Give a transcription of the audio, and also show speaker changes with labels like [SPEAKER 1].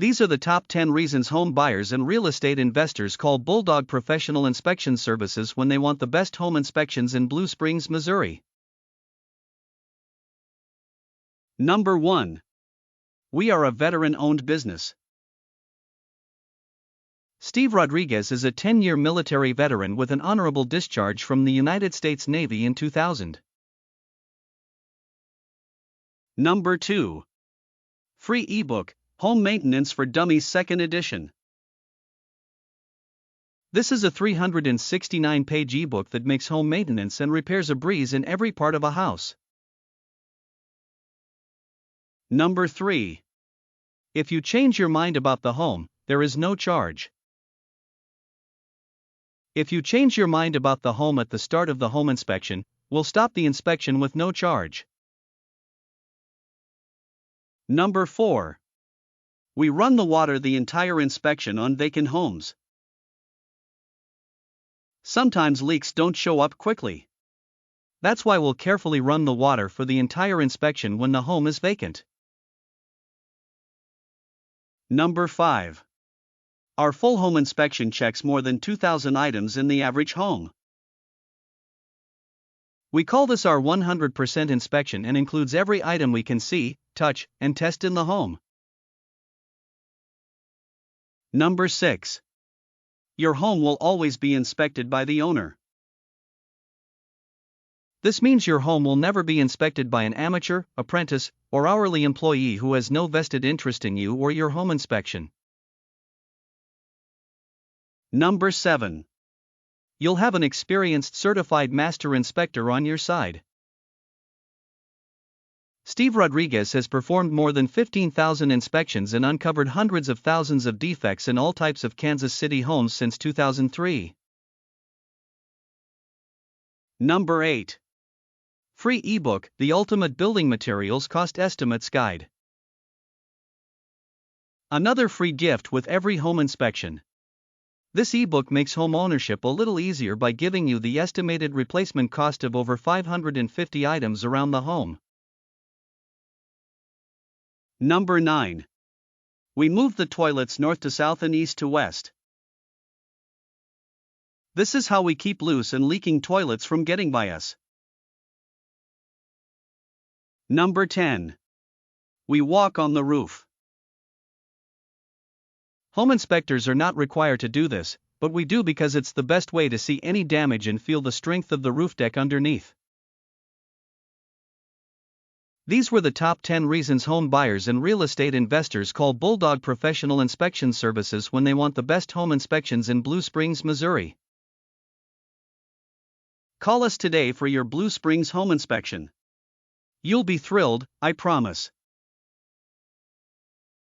[SPEAKER 1] These are the top 10 reasons home buyers and real estate investors call Bulldog Professional Inspection Services when they want the best home inspections in Blue Springs, Missouri. Number 1. We are a veteran-owned business. Steve Rodriguez is a 10-year military veteran with an honorable discharge from the United States Navy in 2000. Number 2. Free ebook, Home Maintenance for Dummies 2nd edition. This is a 369-page ebook that makes home maintenance and repairs a breeze in every part of a house. Number 3. If you change your mind about the home, there is no charge. If you change your mind about the home at the start of the home inspection, we'll stop the inspection with no charge. Number 4. We run the water the entire inspection on vacant homes. Sometimes leaks don't show up quickly. That's why we'll carefully run the water for the entire inspection when the home is vacant. Number 5. Our full home inspection checks more than 2,000 items in the average home. We call this our 100% inspection and includes every item we can see, touch, and test in the home. Number 6. Your home will always be inspected by the owner. This means your home will never be inspected by an amateur, apprentice, or hourly employee who has no vested interest in you or your home inspection. Number 7. You'll have an experienced certified master inspector on your side. Steve Rodriguez has performed more than 15,000 inspections and uncovered hundreds of thousands of defects in all types of Kansas City homes since 2003. Number 8. Free ebook, The Ultimate Building Materials Cost Estimates Guide. Another free gift with every home inspection. This ebook makes home ownership a little easier by giving you the estimated replacement cost of over 550 items around the home. Number 9. We move the toilets north to south and east to west. This is how we keep loose and leaking toilets from getting by us. Number 10. We walk on the roof. Home inspectors are not required to do this, but we do because it's the best way to see any damage and feel the strength of the roof deck underneath. These were the top 10 reasons home buyers and real estate investors call Bulldog Professional Inspection Services when they want the best home inspections in Blue Springs, Missouri. Call us today for your Blue Springs home inspection. You'll be thrilled, I promise.